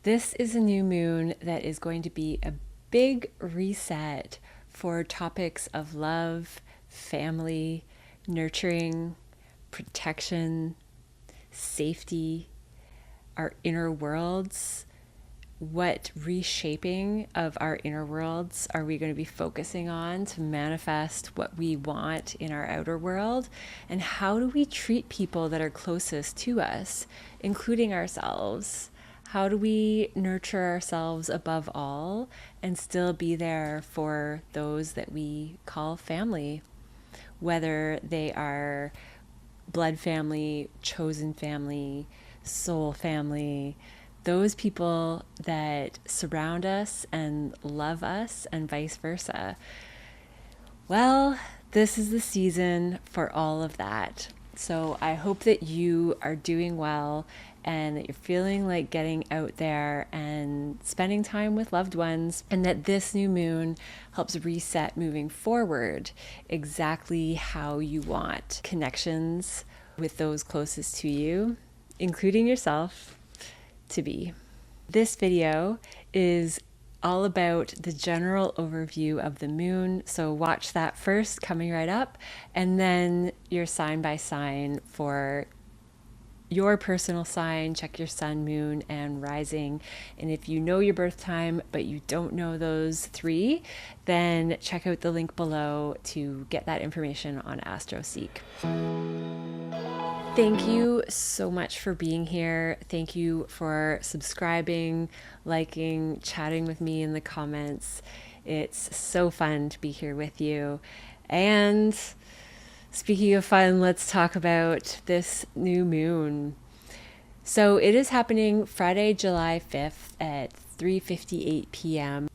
This is a new moon that is going to be a big reset for topics of love, family, nurturing, protection, safety, our inner worlds. What reshaping of our inner worlds are we going to be focusing on to manifest what we want in our outer world? And how do we treat people that are closest to us, including ourselves? How do we nurture ourselves above all and still be there for those that we call family, whether they are blood family, chosen family, soul family, those people that surround us and love us, and vice versa? Well, this is the season for all of that. So I hope that you are doing well and that you're feeling like getting out there and spending time with loved ones, and that this new moon helps reset moving forward exactly how you want connections with those closest to you, including yourself, to be. This video is all about the general overview of the moon, so watch that first, coming right up, and then your sign by sign for your personal sign. Check your sun, moon, and rising. And if you know your birth time but you don't know those three, then check out the link below to get that information on AstroSeek. Thank you so much for being here. Thank you for subscribing, liking, chatting with me in the comments. It's so fun to be here with you. And speaking of fun, let's talk about this new moon. So it is happening Friday, July 5th at 3:58 p.m.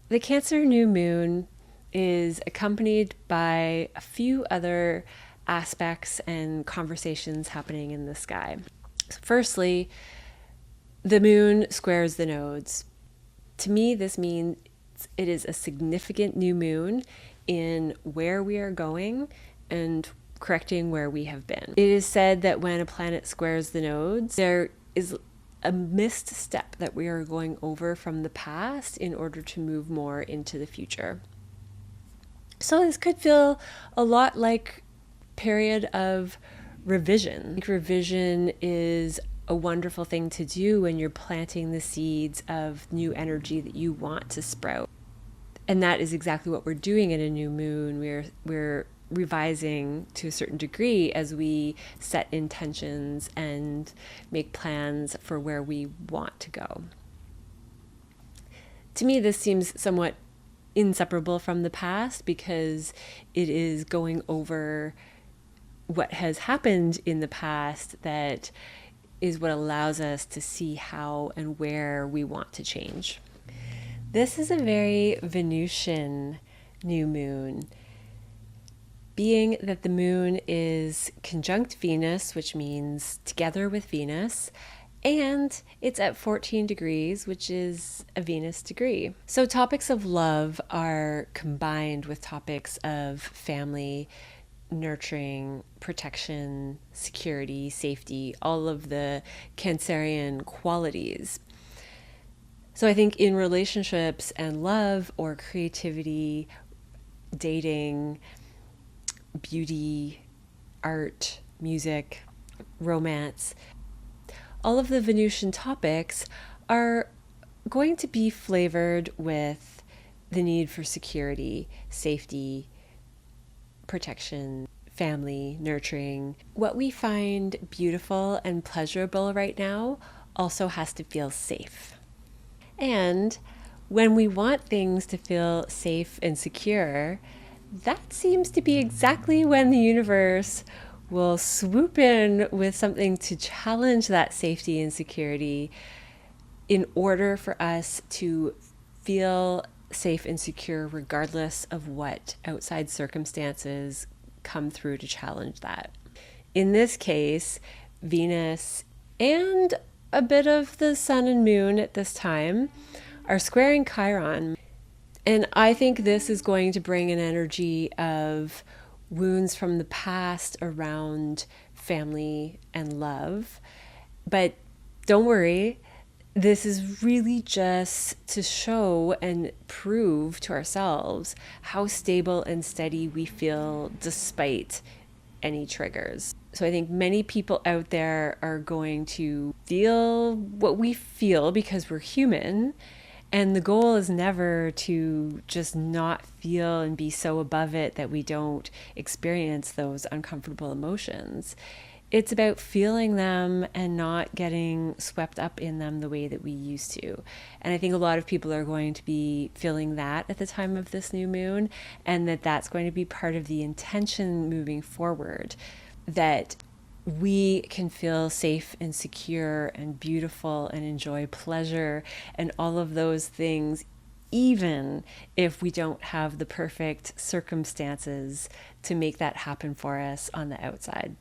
The Cancer new moon is accompanied by a few other aspects and conversations happening in the sky. So firstly, the moon squares the nodes. To me, this means it is a significant new moon in where we are going and correcting where we have been. It is said that when a planet squares the nodes, there is a missed step that we are going over from the past in order to move more into the future. So this could feel a lot like period of revision. Revision is a wonderful thing to do when you're planting the seeds of new energy that you want to sprout. And that is exactly what we're doing in a new moon. We're revising to a certain degree as we set intentions and make plans for where we want to go. To me, this seems somewhat inseparable from the past because it is going over what has happened in the past that is what allows us to see how and where we want to change. This is a very Venusian new moon, being that the moon is conjunct Venus, which means together with Venus, and it's at 14 degrees, which is a Venus degree. So topics of love are combined with topics of family, nurturing, protection, security, safety, all of the Cancerian qualities. So I think in relationships and love, or creativity, dating, beauty, art, music, romance, all of the Venusian topics are going to be flavored with the need for security, safety, protection, family, nurturing. What we find beautiful and pleasurable right now also has to feel safe. And when we want things to feel safe and secure, that seems to be exactly when the universe will swoop in with something to challenge that safety and security in order for us to feel safe and secure regardless of what outside circumstances come through to challenge that. In this case, Venus and a bit of the sun and moon at this time are squaring Chiron. And I think this is going to bring an energy of wounds from the past around family and love. But don't worry, this is really just to show and prove to ourselves how stable and steady we feel despite any triggers. So I think many people out there are going to feel what we feel because we're human. And the goal is never to just not feel and be so above it that we don't experience those uncomfortable emotions. It's about feeling them and not getting swept up in them the way that we used to. And I think a lot of people are going to be feeling that at the time of this new moon, and that's going to be part of the intention moving forward, that we can feel safe and secure and beautiful and enjoy pleasure and all of those things, even if we don't have the perfect circumstances to make that happen for us on the outside.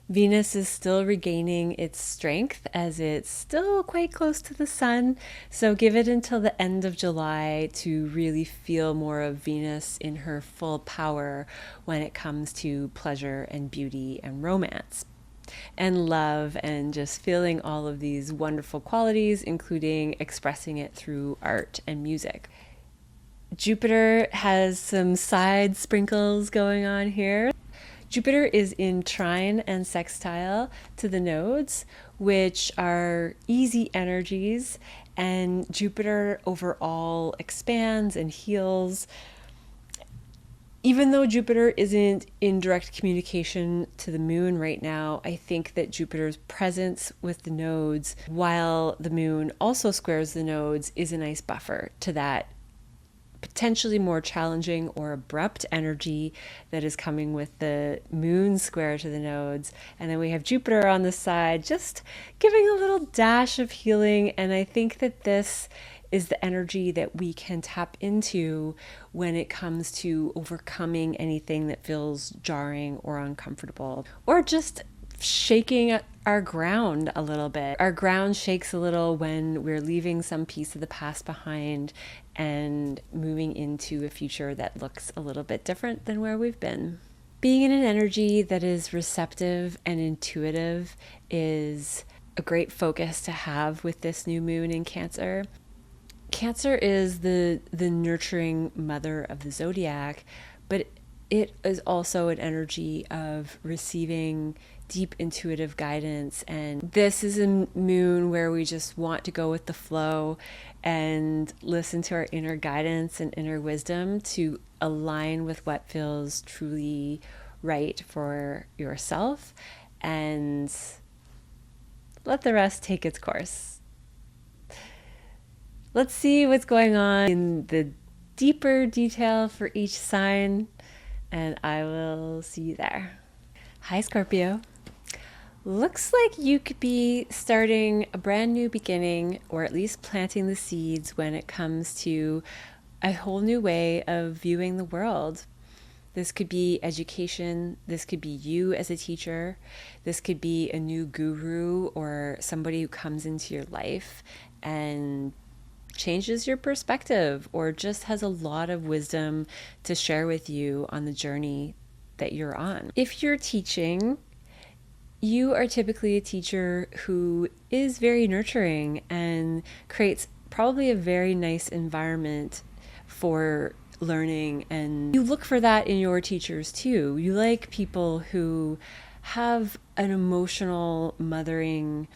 Venus is still regaining its strength as it's still quite close to the sun, so give it until the end of July to really feel more of Venus in her full power when it comes to pleasure and beauty and romance and love, and just feeling all of these wonderful qualities, including expressing it through art and music. Jupiter has some side sprinkles going on here. Jupiter is in trine and sextile to the nodes, which are easy energies, and Jupiter overall expands and heals. Even though Jupiter isn't in direct communication to the moon right now, I think that Jupiter's presence with the nodes, while the moon also squares the nodes, is a nice buffer to that potentially more challenging or abrupt energy that is coming with the moon square to the nodes. And then we have Jupiter on the side, just giving a little dash of healing. And I think that this is the energy that we can tap into when it comes to overcoming anything that feels jarring or uncomfortable, or just shaking our ground a little bit. Our ground shakes a little when we're leaving some piece of the past behind and moving into a future that looks a little bit different than where we've been. Being in an energy that is receptive and intuitive is a great focus to have with this new moon in Cancer. Cancer is the nurturing mother of the zodiac, but it is also an energy of receiving deep intuitive guidance. And this is a moon where we just want to go with the flow and listen to our inner guidance and inner wisdom to align with what feels truly right for yourself, and let the rest take its course. Let's see what's going on in the deeper detail for each sign, and I will see you there. Hi, Scorpio. Looks like you could be starting a brand new beginning, or at least planting the seeds when it comes to a whole new way of viewing the world. This could be education. This could be you as a teacher. This could be a new guru or somebody who comes into your life and changes your perspective, or just has a lot of wisdom to share with you on the journey that you're on. If you're teaching, you are typically a teacher who is very nurturing and creates probably a very nice environment for learning, and you look for that in your teachers too. You like people who have an emotional, mothering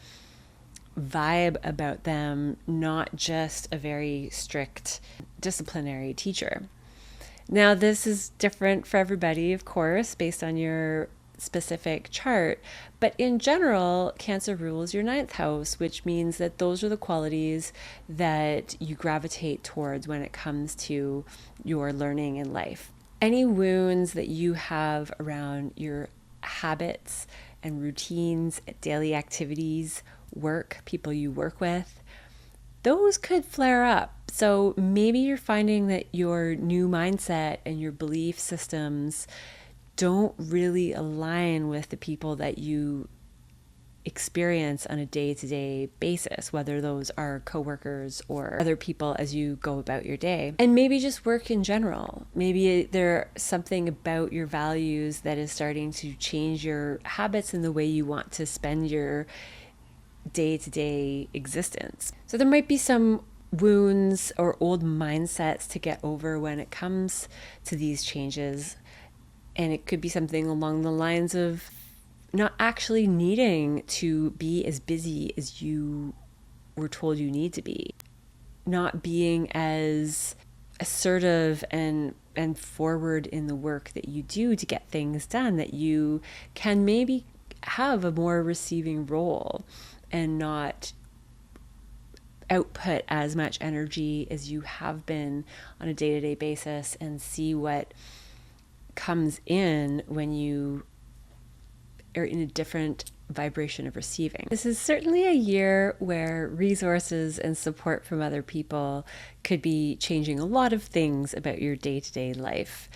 vibe about them, not just a very strict disciplinary teacher. Now, this is different for everybody, of course, based on your specific chart, but in general, Cancer rules your 9th house, which means that those are the qualities that you gravitate towards when it comes to your learning in life. Any wounds that you have around your habits and routines, daily activities, work, people you work with, those could flare up. So maybe you're finding that your new mindset and your belief systems don't really align with the people that you experience on a day-to-day basis, whether those are coworkers or other people as you go about your day. And maybe just work in general. Maybe there's something about your values that is starting to change your habits and the way you want to spend your day-to-day existence. So there might be some wounds or old mindsets to get over when it comes to these changes. And it could be something along the lines of not actually needing to be as busy as you were told you need to be, not being as assertive and forward in the work that you do to get things done, that you can maybe have a more receiving role and not output as much energy as you have been on a day-to-day basis, and see what comes in when you are in a different vibration of receiving. This is certainly a year where resources and support from other people could be changing a lot of things about your day-to-day life.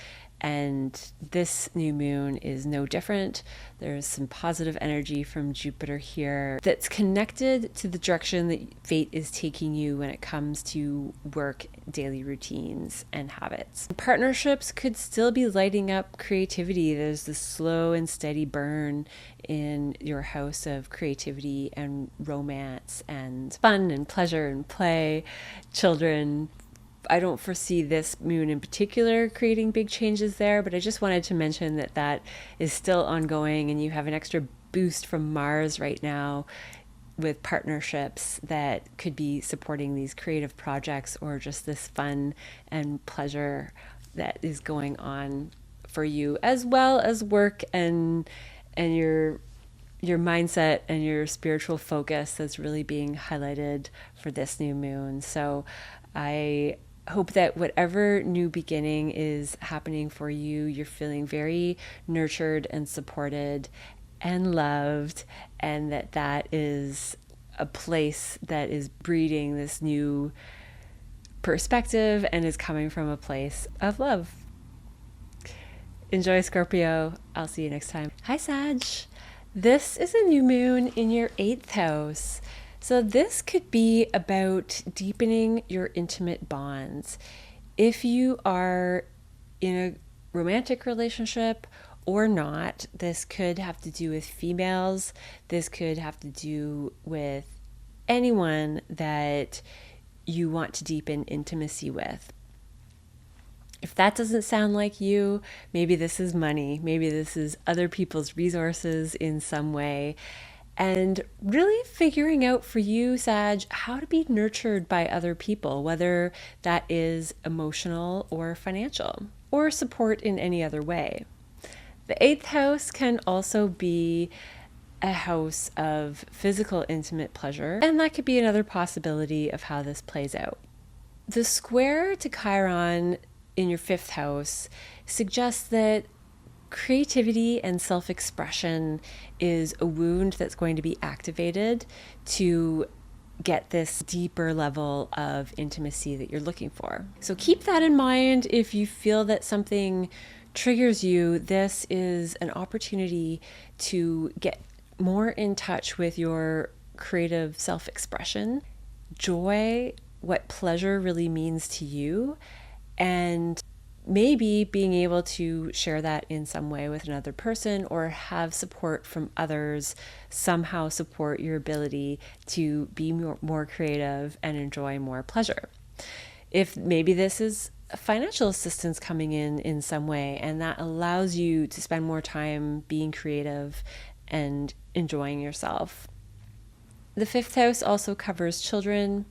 And this new moon is no different. There's some positive energy from Jupiter here that's connected to the direction that fate is taking you when it comes to work, daily routines, and habits. Partnerships could still be lighting up creativity. There's this slow and steady burn in your house of creativity and romance and fun and pleasure and play, children. I don't foresee this moon in particular creating big changes there, but I just wanted to mention that that is still ongoing, and you have an extra boost from Mars right now with partnerships that could be supporting these creative projects or just this fun and pleasure that is going on for you, as well as work and your mindset and your spiritual focus that's really being highlighted for this new moon. So I hope that whatever new beginning is happening for you, you're feeling very nurtured and supported and loved, and that is a place that is breeding this new perspective and is coming from a place of love. Enjoy, Scorpio. I'll see you next time. Hi, Sag. This is a new moon in your 8th house. So this could be about deepening your intimate bonds. If you are in a romantic relationship or not, this could have to do with females. This could have to do with anyone that you want to deepen intimacy with. If that doesn't sound like you, maybe this is money. Maybe this is other people's resources in some way. And really figuring out for you, Sag, how to be nurtured by other people, whether that is emotional or financial, or support in any other way. The 8th house can also be a house of physical intimate pleasure, and that could be another possibility of how this plays out. The square to Chiron in your 5th house suggests that creativity and self-expression is a wound that's going to be activated to get this deeper level of intimacy that you're looking for. So keep that in mind. If you feel that something triggers you, this is an opportunity to get more in touch with your creative self-expression, joy, what pleasure really means to you, and maybe being able to share that in some way with another person, or have support from others somehow support your ability to be more creative and enjoy more pleasure. If maybe this is financial assistance coming in some way, and that allows you to spend more time being creative and enjoying yourself. The 5th house also covers children,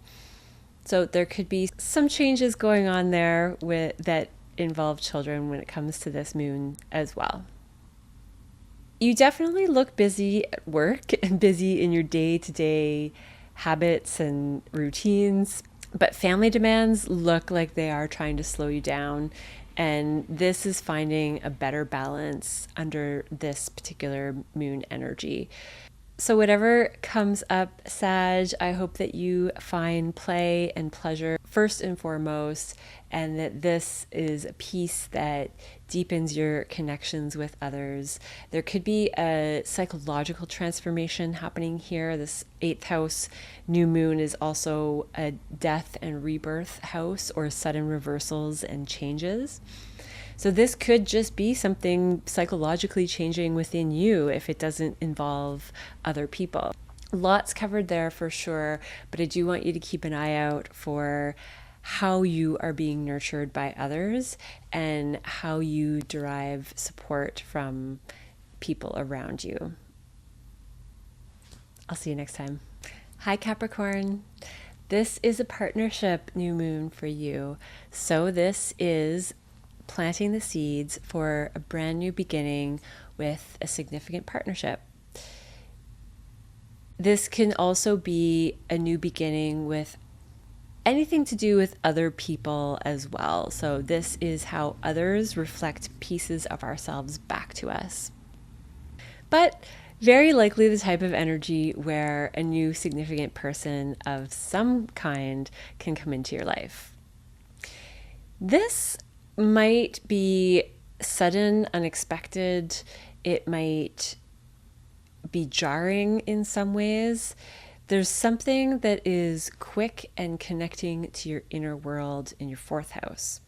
so there could be some changes going on there that involve children when it comes to this moon as well. You definitely look busy at work and busy in your day-to-day habits and routines, but family demands look like they are trying to slow you down, and this is finding a better balance under this particular moon energy. So whatever comes up, Sag, I hope that you find play and pleasure first and foremost, and that this is a piece that deepens your connections with others. There could be a psychological transformation happening here. This 8th house new moon is also a death and rebirth house, or sudden reversals and changes. So this could just be something psychologically changing within you if it doesn't involve other people. Lots covered there for sure, but I do want you to keep an eye out for how you are being nurtured by others and how you derive support from people around you. I'll see you next time. Hi, Capricorn. This is a partnership new moon for you. So this is planting the seeds for a brand new beginning with a significant partnership. This can also be a new beginning with anything to do with other people as well. So this is how others reflect pieces of ourselves back to us. But very likely the type of energy where a new significant person of some kind can come into your life. This might be sudden, unexpected. It might be jarring in some ways. There's something that is quick and connecting to your inner world in your fourth house.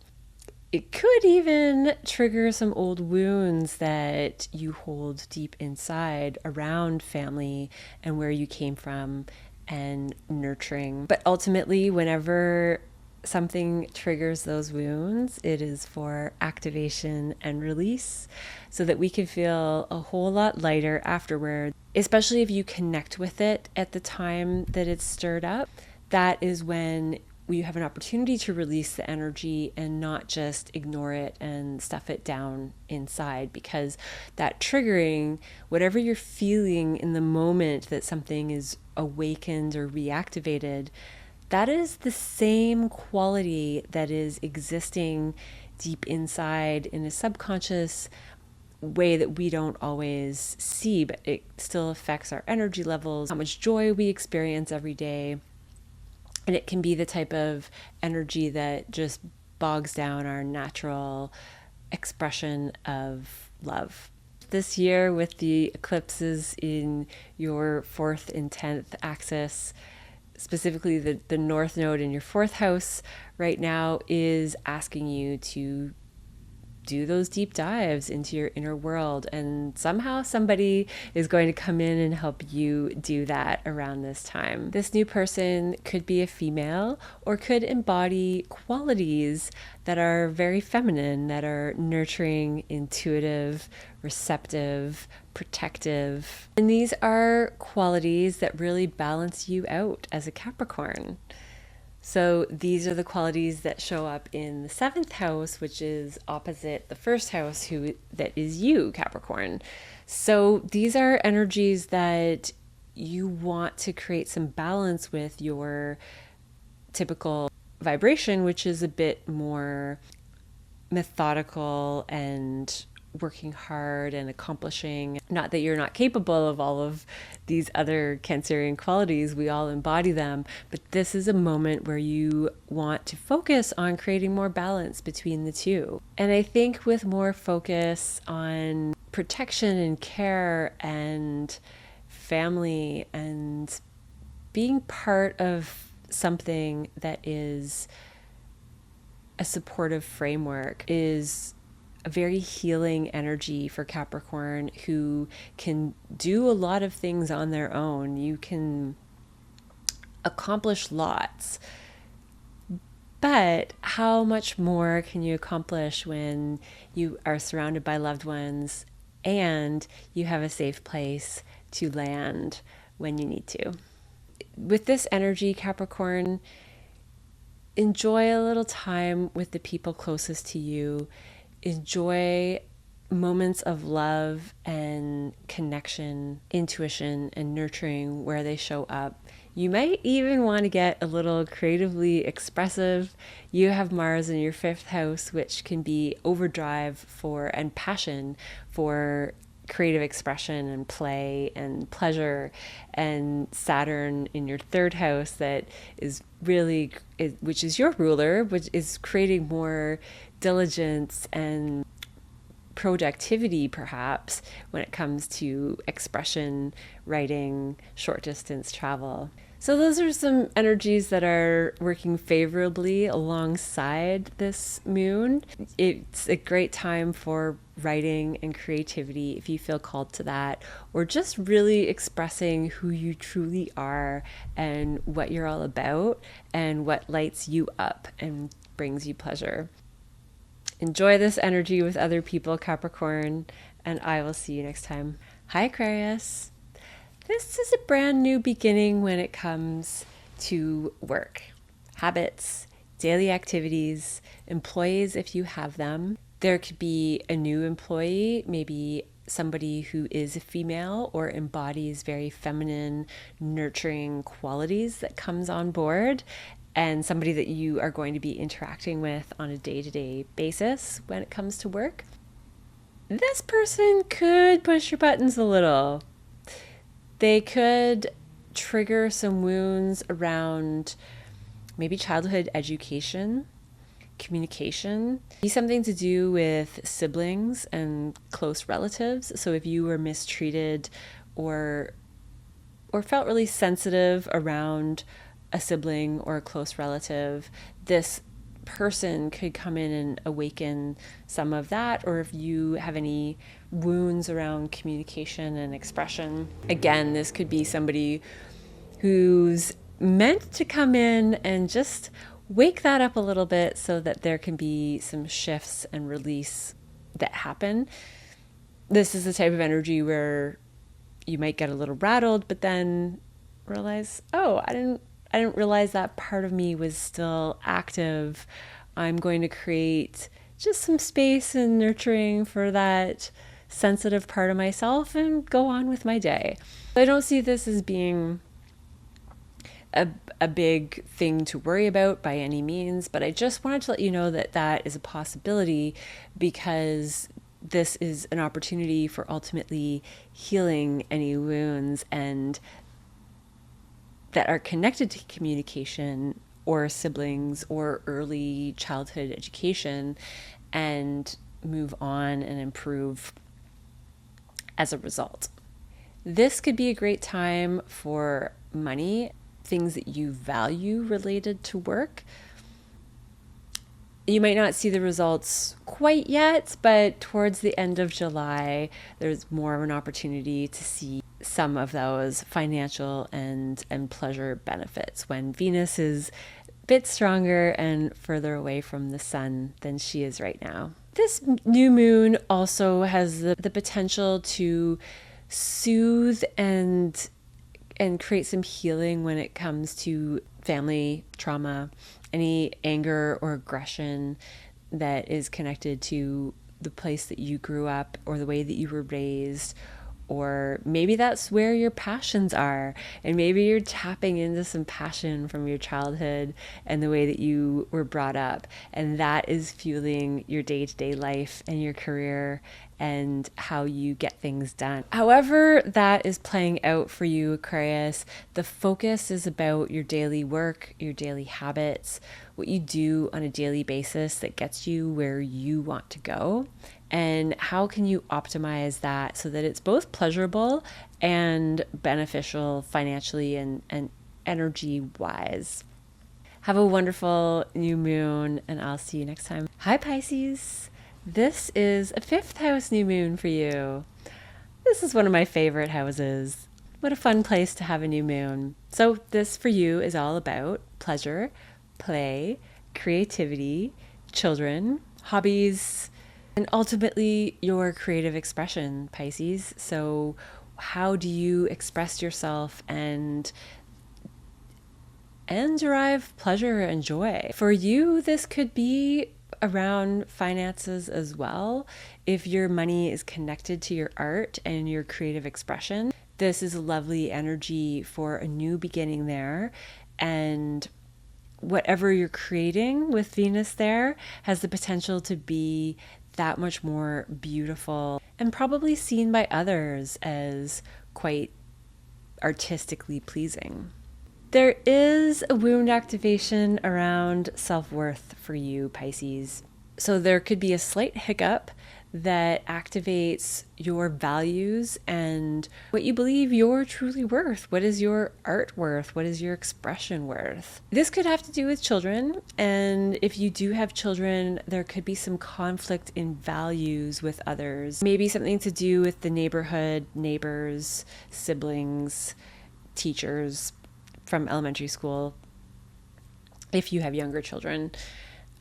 It could even trigger some old wounds that you hold deep inside around family and where you came from and nurturing. But ultimately, whenever something triggers those wounds, it is for activation and release so that we can feel a whole lot lighter afterward, especially if you connect with it at the time that it's stirred up. That is when you have an opportunity to release the energy and not just ignore it and stuff it down inside, because that triggering, whatever you're feeling in the moment that something is awakened or reactivated, that is the same quality that is existing deep inside in a subconscious way that we don't always see, but it still affects our energy levels, how much joy we experience every day. And it can be the type of energy that just bogs down our natural expression of love. This year, with the eclipses in your 4th and 10th axis, specifically the North Node in your 4th house right now is asking you to do those deep dives into your inner world, and somehow somebody is going to come in and help you do that around this time. This new person could be a female or could embody qualities that are very feminine, that are nurturing, intuitive, receptive, protective. And these are qualities that really balance you out as a Capricorn. So these are the qualities that show up in the 7th house, which is opposite the 1st house, that is you, Capricorn. So these are energies that you want to create some balance with your typical vibration, which is a bit more methodical and working hard and accomplishing. Not that you're not capable of all of these other Cancerian qualities, we all embody them, but this is a moment where you want to focus on creating more balance between the two. And I think with more focus on protection and care and family and being part of something that is a supportive framework is a very healing energy for Capricorn, who can do a lot of things on their own. You can accomplish lots, but how much more can you accomplish when you are surrounded by loved ones and you have a safe place to land when you need to? With this energy, Capricorn, enjoy a little time with the people closest to you. Enjoy moments of love and connection, intuition, and nurturing where they show up. You might even want to get a little creatively expressive. You have Mars in your 5th house, which can be overdrive for and passion for creative expression and play and pleasure, and Saturn in your 3rd house that is really, which is your ruler, which is creating more diligence and productivity perhaps when it comes to expression, writing, short distance travel. So those are some energies that are working favorably alongside this moon. It's a great time for writing and creativity if you feel called to that, or just really expressing who you truly are and what you're all about and what lights you up and brings you pleasure. Enjoy this energy with other people, Capricorn, and I will see you next time. Hi, Aquarius. This is a brand new beginning when it comes to work, habits, daily activities, employees if you have them. There could be a new employee, maybe somebody who is a female or embodies very feminine, nurturing qualities that comes on board, and somebody that you are going to be interacting with on a day-to-day basis when it comes to work. This person could push your buttons a little. They could trigger some wounds around maybe childhood education, communication, be something to do with siblings and close relatives. So if you were mistreated or felt really sensitive around a sibling or a close relative, this person could come in and awaken some of that. Or if you have any wounds around communication and expression, again, this could be somebody who's meant to come in and just wake that up a little bit so that there can be some shifts and release that happen. This is the type of energy where you might get a little rattled, but then realize, oh, I didn't realize that part of me was still active. I'm going to create just some space and nurturing for that sensitive part of myself and go on with my day. I don't see this as being a big thing to worry about by any means, but I just wanted to let you know that that is a possibility, because this is an opportunity for ultimately healing any wounds and that are connected to communication or siblings or early childhood education, and move on and improve as a result. This could be a great time for money, things that you value related to work. You might not see the results quite yet, but towards the end of July, there's more of an opportunity to see some of those financial and pleasure benefits when Venus is a bit stronger and further away from the sun than she is right now. This new moon also has the potential to soothe and create some healing when it comes to family trauma, any anger or aggression that is connected to the place that you grew up or the way that you were raised. Or maybe that's where your passions are, and maybe you're tapping into some passion from your childhood and the way that you were brought up, and that is fueling your day-to-day life and your career and how you get things done. However that is playing out for you, Aquarius, the focus is about your daily work, your daily habits, what you do on a daily basis that gets you where you want to go. And how can you optimize that so that it's both pleasurable and beneficial financially and energy-wise? Have a wonderful new moon, and I'll see you next time. Hi, Pisces. This is a 5th house new moon for you. This is one of my favorite houses. What a fun place to have a new moon. So this for you is all about pleasure, play, creativity, children, hobbies, and ultimately your creative expression, Pisces. So how do you express yourself and derive pleasure and joy? For you, this could be around finances as well. If your money is connected to your art and your creative expression, this is a lovely energy for a new beginning there. And whatever you're creating with Venus there has the potential to be that much more beautiful and probably seen by others as quite artistically pleasing. There is a wound activation around self-worth for you, Pisces. So there could be a slight hiccup that activates your values and what you believe you're truly worth. What is your art worth? What is your expression worth? This could have to do with children. And if you do have children, there could be some conflict in values with others. Maybe something to do with the neighborhood, neighbors, siblings, teachers from elementary school, if you have younger children.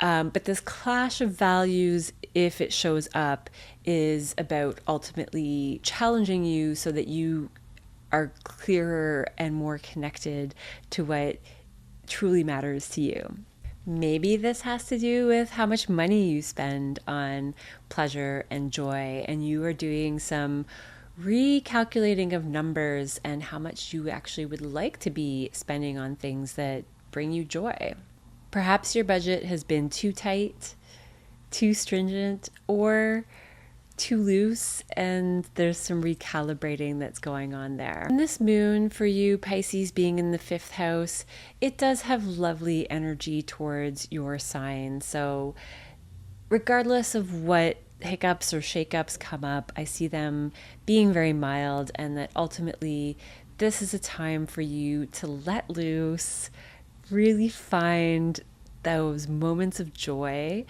But this clash of values, if it shows up, is about ultimately challenging you so that you are clearer and more connected to what truly matters to you. Maybe this has to do with how much money you spend on pleasure and joy, and you are doing some recalculating of numbers and how much you actually would like to be spending on things that bring you joy. Perhaps your budget has been too tight, too stringent, or too loose, and there's some recalibrating that's going on there. And this moon for you, Pisces, being in the 5th house, it does have lovely energy towards your sign. So regardless of what hiccups or shakeups come up, I see them being very mild, and that ultimately this is a time for you to let loose, really find those moments of joy.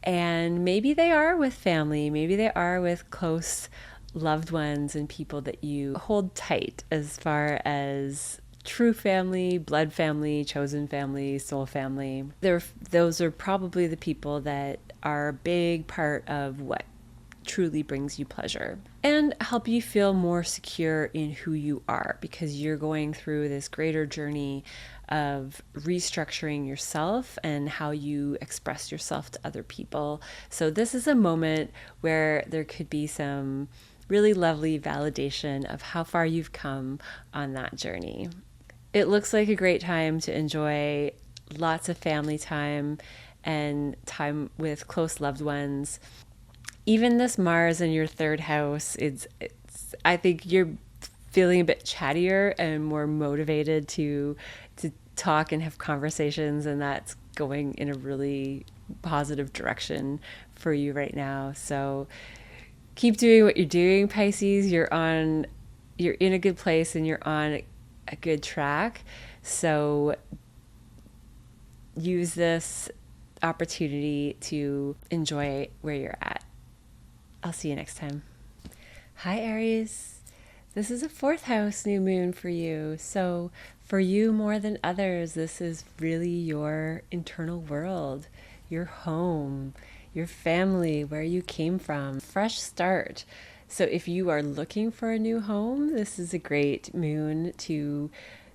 And maybe they are with family, maybe they are with close loved ones and people that you hold tight as far as true family, blood family, chosen family, soul family. Those are probably the people that are a big part of what truly brings you pleasure and help you feel more secure in who you are, because you're going through this greater journey of restructuring yourself and how you express yourself to other people. So this is a moment where there could be some really lovely validation of how far you've come on that journey. It looks like a great time to enjoy lots of family time and time with close loved ones. Even this Mars in your 3rd house, it's I think you're feeling a bit chattier and more motivated to talk and have conversations, and that's going in a really positive direction for you right now. So keep doing what you're doing, Pisces. You're in a good place and you're on a good track. So use this opportunity to enjoy where you're at. I'll see you next time. Hi, Aries. This is a 4th house new moon for you. So for you more than others, this is really your internal world, your home, your family, where you came from, fresh start. So if you are looking for a new home, this is a great moon to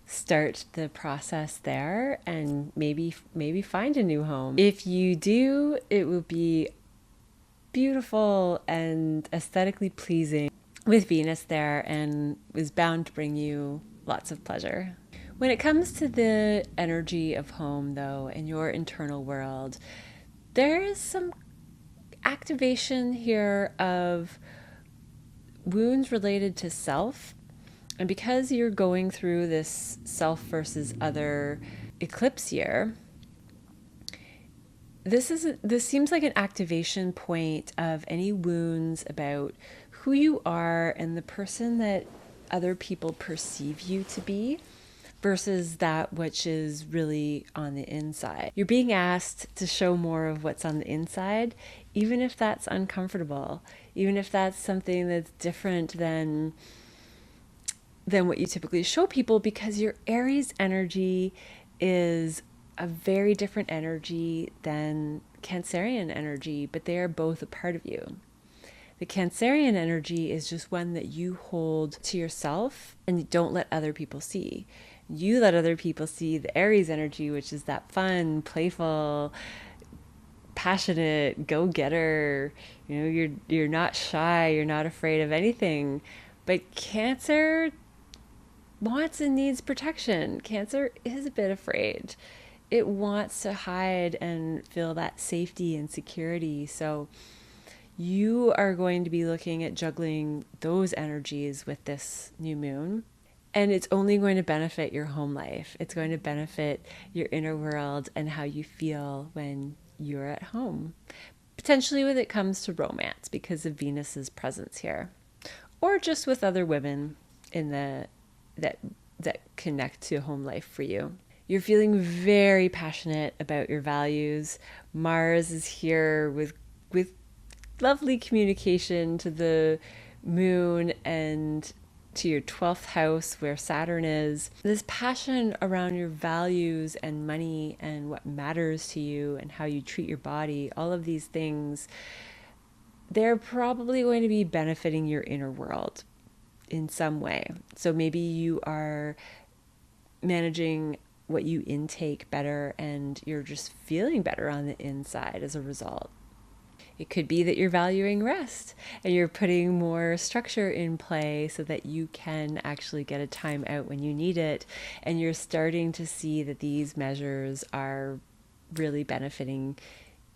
start the process there and maybe find a new home. If you do, it will be beautiful and aesthetically pleasing with Venus there, and is bound to bring you lots of pleasure. When it comes to the energy of home, though, and your internal world, there is some activation here of wounds related to self. And because you're going through this self versus other eclipse year, this seems like an activation point of any wounds about who you are and the person that other people perceive you to be versus that which is really on the inside. You're being asked to show more of what's on the inside, even if that's uncomfortable, even if that's something that's different than what you typically show people, because your Aries energy is a very different energy than Cancerian energy, but they are both a part of you. The Cancerian energy is just one that you hold to yourself and you don't let other people see. You let other people see the Aries energy, which is that fun, playful, passionate, go-getter. You know, you're not shy, you're not afraid of anything. But Cancer wants and needs protection. Cancer is a bit afraid. It wants to hide and feel that safety and security. So you are going to be looking at juggling those energies with this new moon. And it's only going to benefit your home life. It's going to benefit your inner world and how you feel when you're at home. potentially when it comes to romance because of Venus's presence here, or just with other women in the that connect to home life for you. You're feeling very passionate about your values. Mars is here with lovely communication to the moon and to your 12th house where Saturn is. This passion around your values and money and what matters to you and how you treat your body, all of these things, they're probably going to be benefiting your inner world in some way. So maybe you are managing what you intake better and you're just feeling better on the inside as a result. It could be that you're valuing rest and you're putting more structure in play so that you can actually get a time out when you need it. And you're starting to see that these measures are really benefiting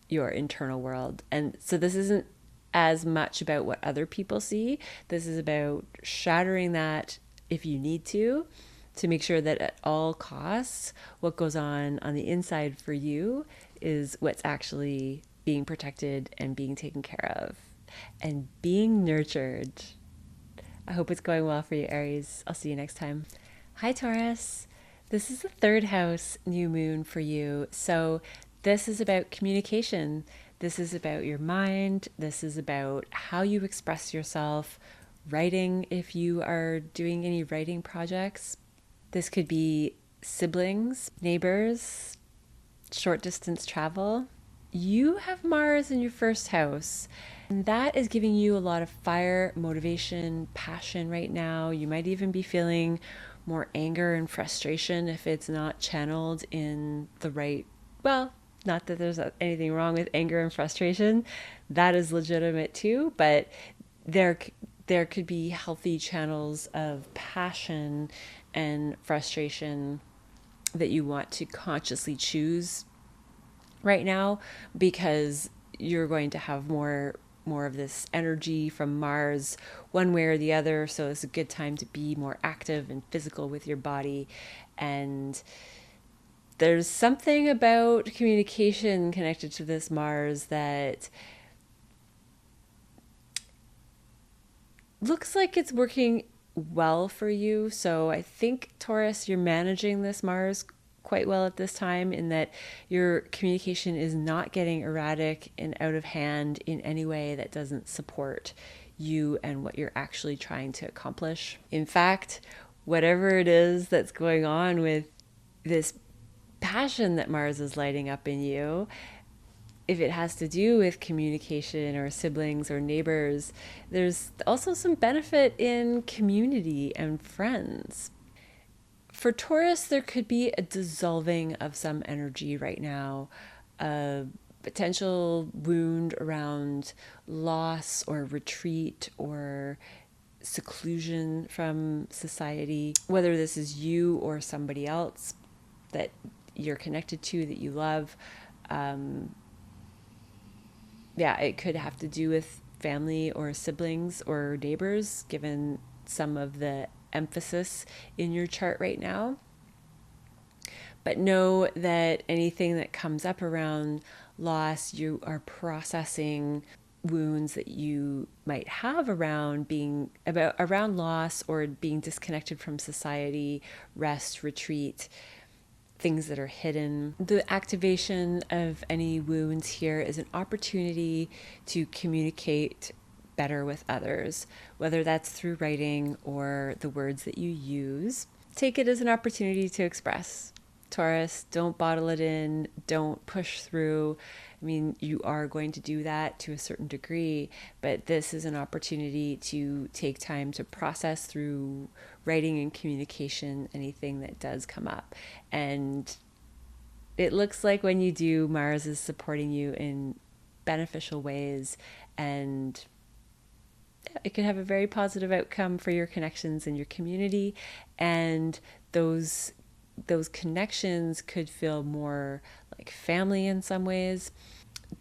your internal world. And so this isn't as much about what other people see. This is about shattering that if you need to make sure that at all costs, what goes on the inside for you is what's actually being protected and being taken care of and being nurtured. I hope it's going well for you, Aries. I'll see you next time. Hi, Taurus. This is the 3rd house new moon for you. So this is about communication. This is about your mind. This is about how you express yourself. Writing, if you are doing any writing projects. This could be siblings, neighbors, short distance travel. You have Mars in your 1st house, and that is giving you a lot of fire, motivation, passion right now. You might even be feeling more anger and frustration if it's not channeled in the right, well, not that there's anything wrong with anger and frustration. That is legitimate too, but there could be healthy channels of passion and frustration that you want to consciously choose right now, because you're going to have more of this energy from Mars one way or the other. So it's a good time to be more active and physical with your body. And there's something about communication connected to this Mars that looks like it's working well for you. So I think, Taurus, you're managing this Mars quite well at this time, in that your communication is not getting erratic and out of hand in any way that doesn't support you and what you're actually trying to accomplish. In fact, whatever it is that's going on with this passion that Mars is lighting up in you, if it has to do with communication or siblings or neighbors, there's also some benefit in community and friends. For Taurus, there could be a dissolving of some energy right now, a potential wound around loss or retreat or seclusion from society, whether this is you or somebody else that you're connected to, that you love. It could have to do with family or siblings or neighbors, given some of the emphasis in your chart right now. But know that anything that comes up around loss, you are processing wounds that you might have around loss or being disconnected from society, rest, retreat, things that are hidden. The activation of any wounds here is an opportunity to communicate better with others, whether that's through writing or the words that you use. Take it as an opportunity to express. Taurus, don't bottle it in, don't push through. I mean, you are going to do that to a certain degree, but this is an opportunity to take time to process through writing and communication anything that does come up. And it looks like when you do, Mars is supporting you in beneficial ways, and it could have a very positive outcome for your connections in your community, and those connections could feel more like family in some ways.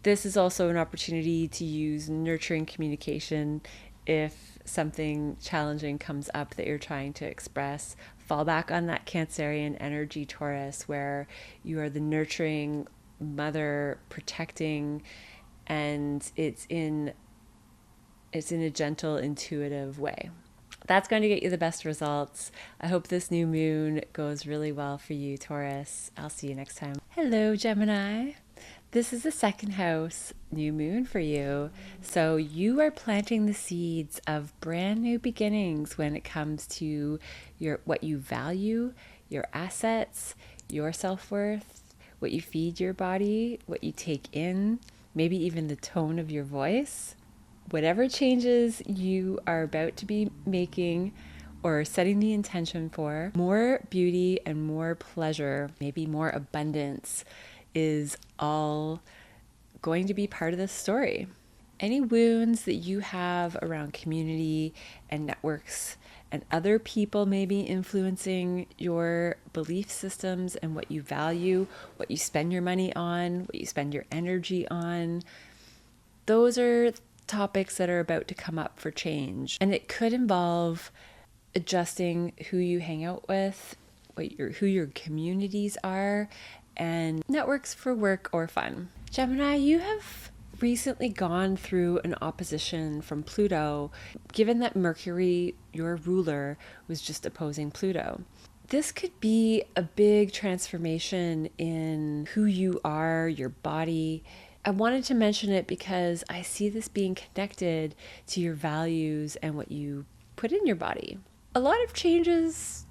This is also an opportunity to use nurturing communication. If something challenging comes up that you're trying to express, fall back on that Cancerian energy, Taurus, where you are the nurturing mother, protecting and it's in a gentle, intuitive way. That's going to get you the best results. I hope this new moon goes really well for you, Taurus. I'll see you next time. Hello, Gemini. This is the second house new moon for you. So you are planting the seeds of brand new beginnings when it comes to what you value, your assets, your self-worth, what you feed your body, what you take in, maybe even the tone of your voice. Whatever changes you are about to be making or setting the intention for, more beauty and more pleasure, maybe more abundance, is all going to be part of this story. Any wounds that you have around community and networks and other people maybe influencing your belief systems and what you value, what you spend your money on, what you spend your energy on, those are topics that are about to come up for change. And it could involve adjusting who you hang out with, who your communities are, and networks for work or fun. Gemini, you have recently gone through an opposition from Pluto, given that Mercury, your ruler, was just opposing Pluto. This could be a big transformation in who you are, your body. I wanted to mention it because I see this being connected to your values and what you put in your body. A lot of changes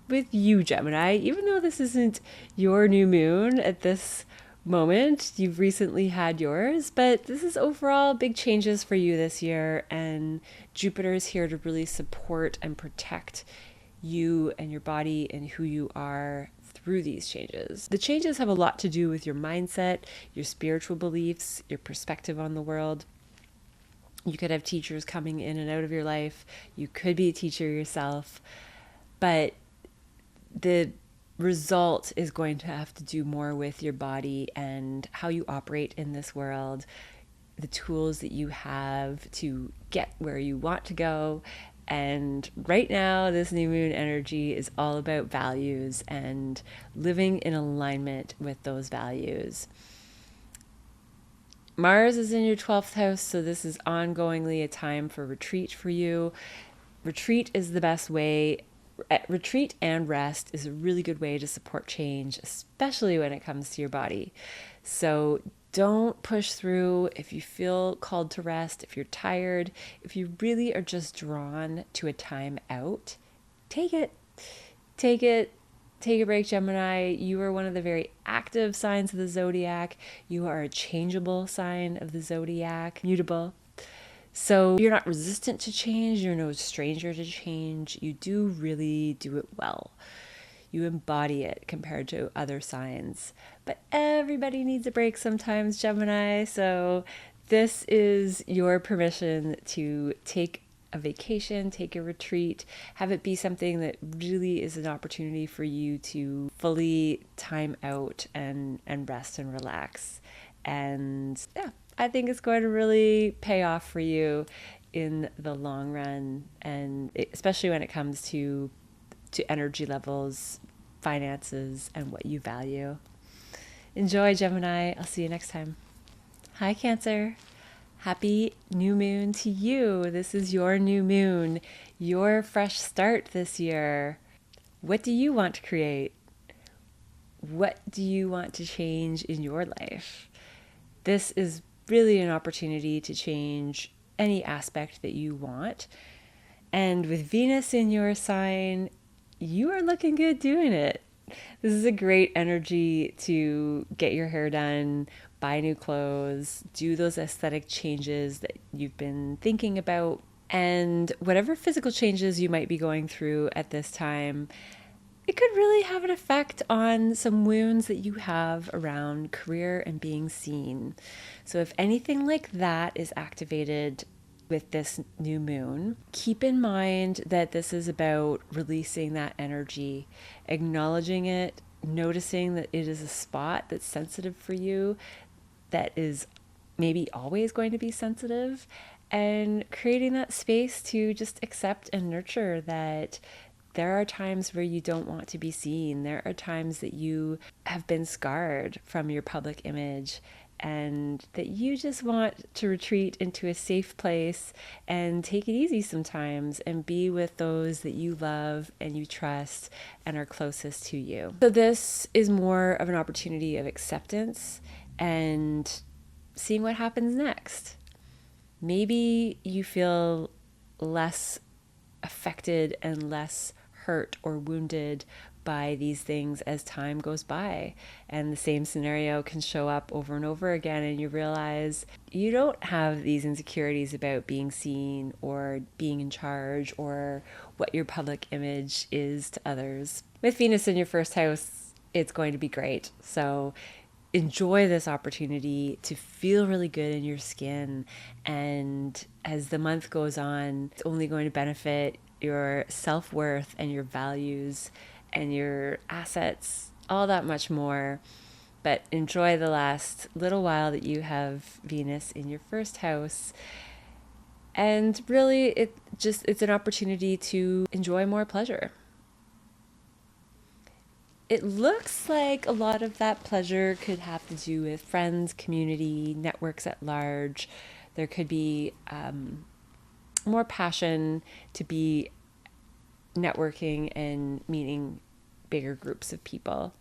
with you, Gemini, even though this isn't your new moon at this moment. You've recently had yours, but this is overall big changes for you this year, and Jupiter is here to really support and protect you and your body and who you are through these changes. The changes have a lot to do with your mindset, your spiritual beliefs, your perspective on the world. You could have teachers coming in and out of your life. You could be a teacher yourself, but the result is going to have to do more with your body and how you operate in this world, the tools that you have to get where you want to go. And right now, this new moon energy is all about values and living in alignment with those values. Mars is in your 12th house, so this is ongoingly a time for retreat for you. Retreat is the best way. Retreat and rest is a really good way to support change, especially when it comes to your body. So don't push through if you feel called to rest, if you're tired, if you really are just drawn to a time out, take it. Take a break, Gemini. You are one of the very active signs of the zodiac. You are a changeable sign of the zodiac, mutable. So you're not resistant to change. You're no stranger to change. You do really do it well. You embody it compared to other signs. But everybody needs a break sometimes, Gemini. So this is your permission to take a vacation, take a retreat, have it be something that really is an opportunity for you to fully time out and rest and relax. And yeah, I think it's going to really pay off for you in the long run, and especially when it comes to energy levels, finances, and what you value. Enjoy, Gemini. I'll see you next time. Hi, Cancer. Happy new moon to you. This is your new moon, your fresh start this year. What do you want to create? What do you want to change in your life? This is really an opportunity to change any aspect that you want. And with Venus in your sign, you are looking good doing it. This is a great energy to get your hair done, buy new clothes, do those aesthetic changes that you've been thinking about. And whatever physical changes you might be going through at this time, it could really have an effect on some wounds that you have around career and being seen. So if anything like that is activated with this new moon, keep in mind that this is about releasing that energy, acknowledging it, noticing that it is a spot that's sensitive for you, that is maybe always going to be sensitive, and creating that space to just accept and nurture that there are times where you don't want to be seen. There are times that you have been scarred from your public image, and that you just want to retreat into a safe place and take it easy sometimes and be with those that you love and you trust and are closest to you. So this is more of an opportunity of acceptance and seeing what happens next. Maybe you feel less affected and less hurt or wounded by these things as time goes by, and the same scenario can show up over and over again, and you realize you don't have these insecurities about being seen or being in charge or what your public image is to others. With Venus in your first house, it's going to be great. So enjoy this opportunity to feel really good in your skin, and as the month goes on, it's only going to benefit your self-worth and your values and your assets all that much more. But enjoy the last little while that you have Venus in your first house, and really it's an opportunity to enjoy more pleasure. It looks like a lot of that pleasure could have to do with friends, community, networks at large. There could be more passion to be networking and meeting bigger groups of people,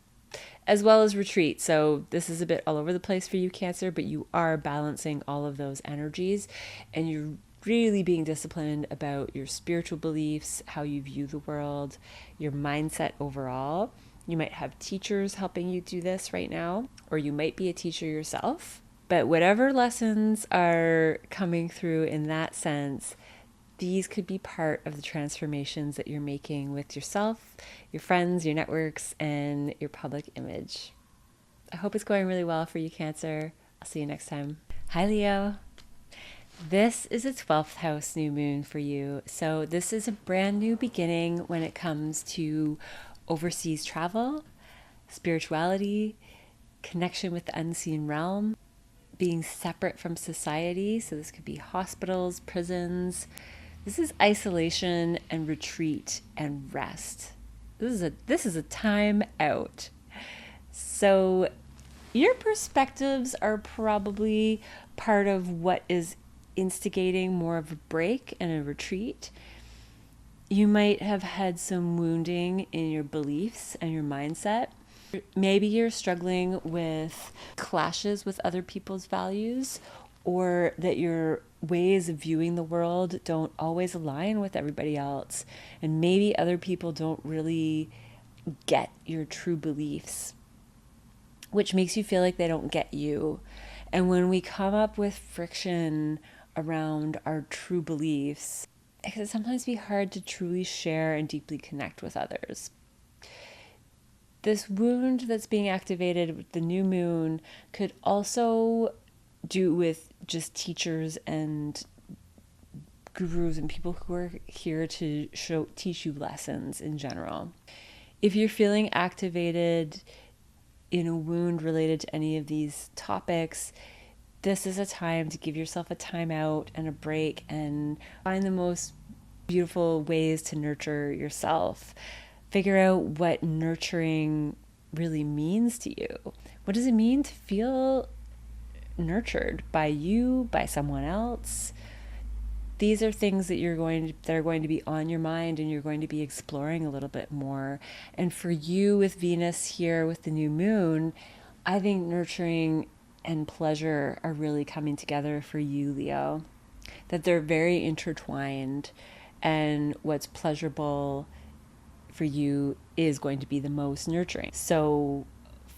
as well as retreat. So this is a bit all over the place for you, Cancer, but you are balancing all of those energies, and you're really being disciplined about your spiritual beliefs, how you view the world, your mindset overall. You might have teachers helping you do this right now, or you might be a teacher yourself. But whatever lessons are coming through in that sense, these could be part of the transformations that you're making with yourself, your friends, your networks, and your public image. I hope it's going really well for you, Cancer. I'll see you next time. Hi, Leo. This is a 12th house new moon for you. So this is a brand new beginning when it comes to overseas travel, spirituality, connection with the unseen realm, being separate from society. So this could be hospitals, prisons. This is isolation and retreat and rest. This is a time out. So your perspectives are probably part of what is instigating more of a break and a retreat. You might have had some wounding in your beliefs and your mindset. Maybe you're struggling with clashes with other people's values, or that your ways of viewing the world don't always align with everybody else. And maybe other people don't really get your true beliefs, which makes you feel like they don't get you. And when we come up with friction around our true beliefs, it can sometimes be hard to truly share and deeply connect with others. This wound that's being activated with the new moon could also do with just teachers and gurus and people who are here to teach you lessons in general. If you're feeling activated in a wound related to any of these topics, this is a time to give yourself a time out and a break and find the most beautiful ways to nurture yourself. Figure out what nurturing really means to you. What does it mean to feel nurtured by you, by someone else? These are things that are going to be on your mind, and you're going to be exploring a little bit more. And for you with Venus here with the new moon, I think nurturing and pleasure are really coming together for you, Leo. That they're very intertwined, and what's pleasurable for you is going to be the most nurturing. So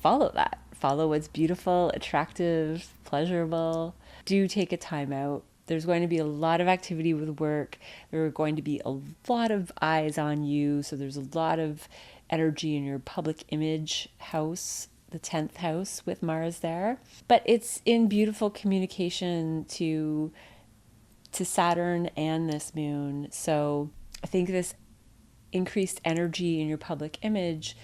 follow that. Follow what's beautiful, attractive, pleasurable. Do take a time out. There's going to be a lot of activity with work. There are going to be a lot of eyes on you. So there's a lot of energy in your public image house, the 10th house with Mars there. But it's in beautiful communication to Saturn and this moon. So I think this increased energy in your public image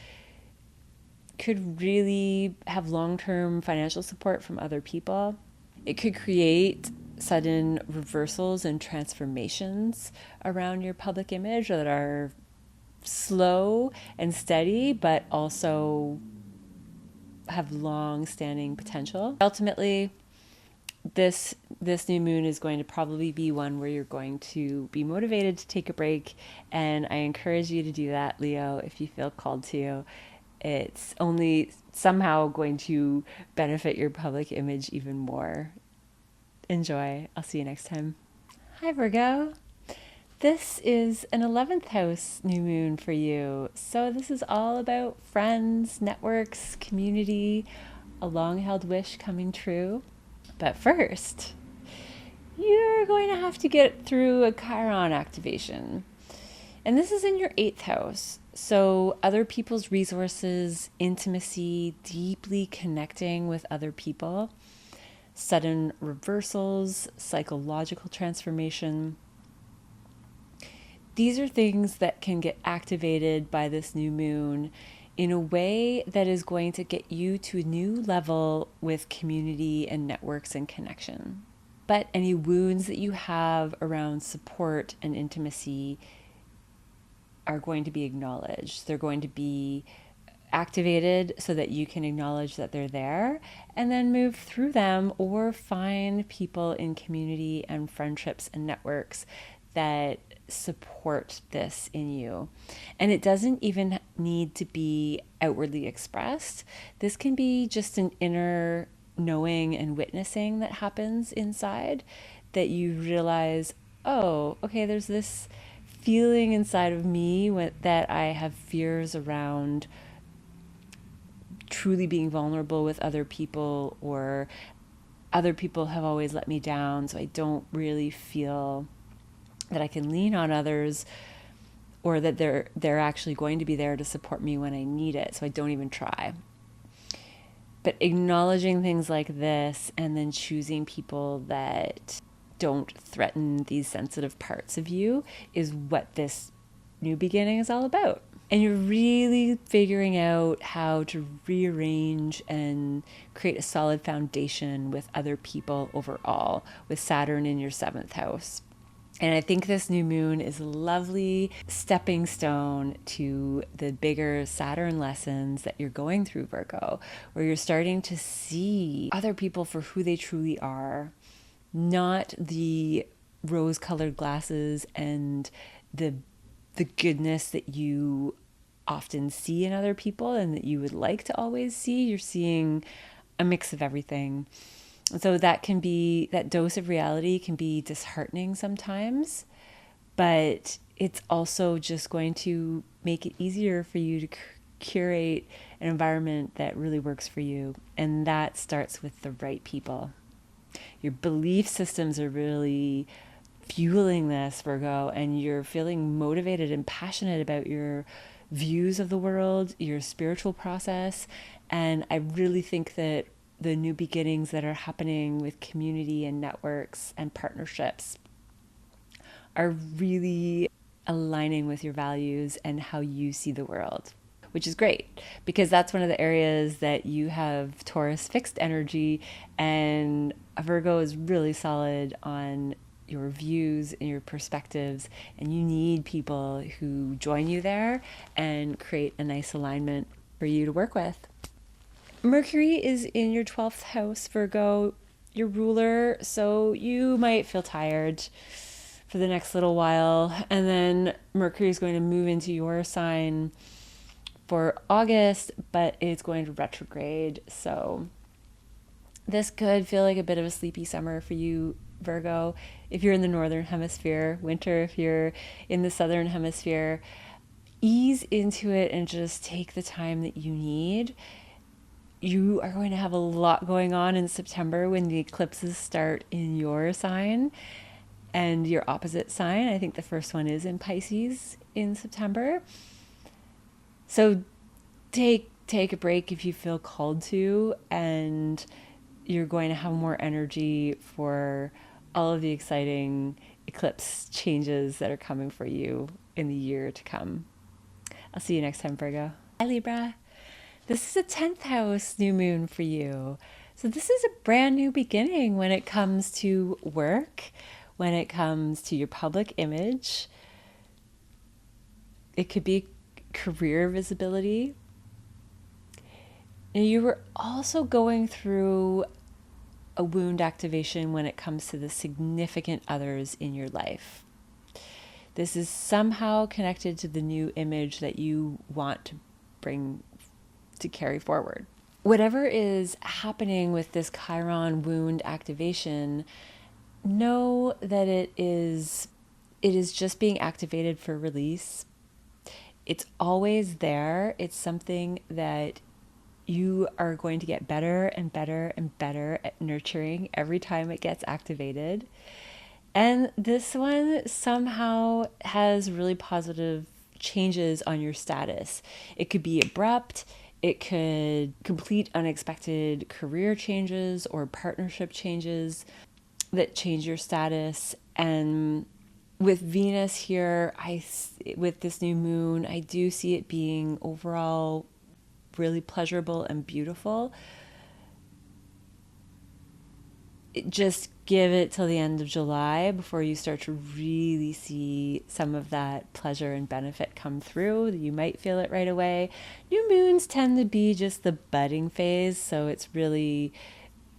could really have long-term financial support from other people. It could create sudden reversals and transformations around your public image that are slow and steady, but also have long-standing potential. Ultimately, this new moon is going to probably be one where you're going to be motivated to take a break, and I encourage you to do that, Leo, if you feel called to. It's only somehow going to benefit your public image even more. Enjoy. I'll see you next time. Hi, Virgo. This is an 11th house new moon for you. So this is all about friends, networks, community, a long-held wish coming true. But first, you're going to have to get through a Chiron activation. And this is in your 8th house. So other people's resources, intimacy, deeply connecting with other people, sudden reversals, psychological transformation. These are things that can get activated by this new moon in a way that is going to get you to a new level with community and networks and connection. But any wounds that you have around support and intimacy are going to be acknowledged. They're going to be activated so that you can acknowledge that they're there and then move through them, or find people in community and friendships and networks that support this in you. And it doesn't even need to be outwardly expressed. This can be just an inner knowing and witnessing that happens inside, that you realize, oh, okay, there's this feeling inside of me that I have fears around truly being vulnerable with other people, or other people have always let me down, so I don't really feel that I can lean on others, or that they're actually going to be there to support me when I need it, so I don't even try. But acknowledging things like this, and then choosing people that don't threaten these sensitive parts of you, is what this new beginning is all about. And you're really figuring out how to rearrange and create a solid foundation with other people overall, with Saturn in your 7th house. And I think this new moon is a lovely stepping stone to the bigger Saturn lessons that you're going through, Virgo, where you're starting to see other people for who they truly are, not the rose-colored glasses and the goodness that you often see in other people and that you would like to always see. You're seeing a mix of everything. So that dose of reality can be disheartening sometimes, but it's also just going to make it easier for you to curate an environment that really works for you. And that starts with the right people. Your belief systems are really fueling this, Virgo, and you're feeling motivated and passionate about your views of the world, your spiritual process. And I really think that the new beginnings that are happening with community and networks and partnerships are really aligning with your values and how you see the world, which is great, because that's one of the areas that you have Taurus fixed energy, and Virgo is really solid on your views and your perspectives, and you need people who join you there and create a nice alignment for you to work with. Mercury is in your 12th house, Virgo, your ruler, so you might feel tired for the next little while, and then Mercury is going to move into your sign for August, but it's going to retrograde, so this could feel like a bit of a sleepy summer for you, Virgo, if you're in the northern hemisphere, winter if you're in the southern hemisphere. Ease into it and just take the time that you need. You are going to have a lot going on in September when the eclipses start in your sign and your opposite sign. I think the first one is in Pisces in September. So take a break if you feel called to, and you're going to have more energy for all of the exciting eclipse changes that are coming for you in the year to come. I'll see you next time, Virgo. Hi, Libra. This is a 10th house new moon for you. So this is a brand new beginning when it comes to work, when it comes to your public image. It could be career visibility. And you were also going through a wound activation when it comes to the significant others in your life. This is somehow connected to the new image that you want to bring to carry forward. Whatever is happening with this Chiron wound activation, know that it is just being activated for release. It's always there. It's something that you are going to get better and better and better at nurturing every time it gets activated. And this one somehow has really positive changes on your status. It could be abrupt, it could complete unexpected career changes or partnership changes that change your status. And with Venus here, with this new moon, I do see it being overall really pleasurable and beautiful. Just give it till the end of July before you start to really see some of that pleasure and benefit come through. You might feel it right away. New moons tend to be just the budding phase, so it's really,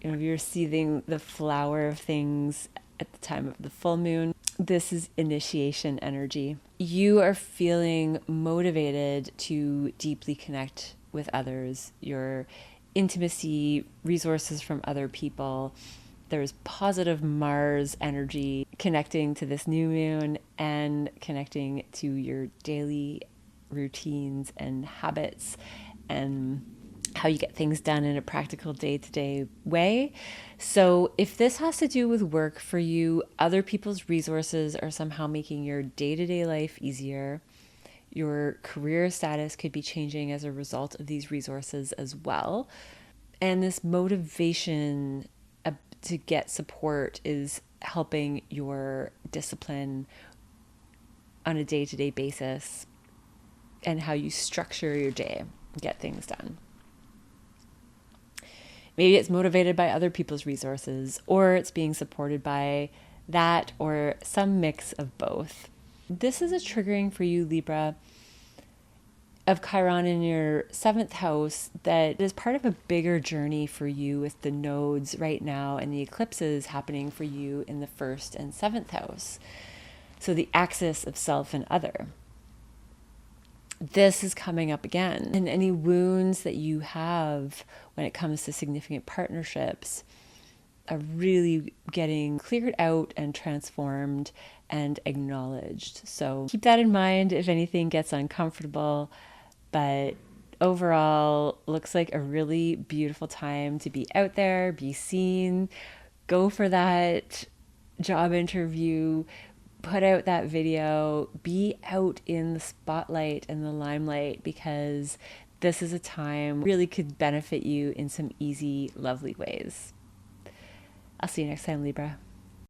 you're seeing the flower of things at the time of the full moon. This is initiation energy. You are feeling motivated to deeply connect with others. Your intimacy, resources from other people. There's positive Mars energy connecting to this new moon and connecting to your daily routines and habits and how you get things done in a practical day-to-day way. So if this has to do with work for you, other people's resources are somehow making your day-to-day life easier. Your career status could be changing as a result of these resources as well. And this motivation to get support is helping your discipline on a day-to-day basis and how you structure your day, get things done. Maybe it's motivated by other people's resources, or it's being supported by that, or some mix of both. This is a triggering for you, Libra, of Chiron in your 7th house that is part of a bigger journey for you with the nodes right now and the eclipses happening for you in the 1st and 7th house. So the axis of self and other. This is coming up again. And any wounds that you have when it comes to significant partnerships are really getting cleared out and transformed and acknowledged. So keep that in mind if anything gets uncomfortable. But overall, looks like a really beautiful time to be out there, be seen, go for that job interview, put out that video, be out in the spotlight and the limelight, because this is a time really could benefit you in some easy, lovely ways. I'll see you next time, Libra.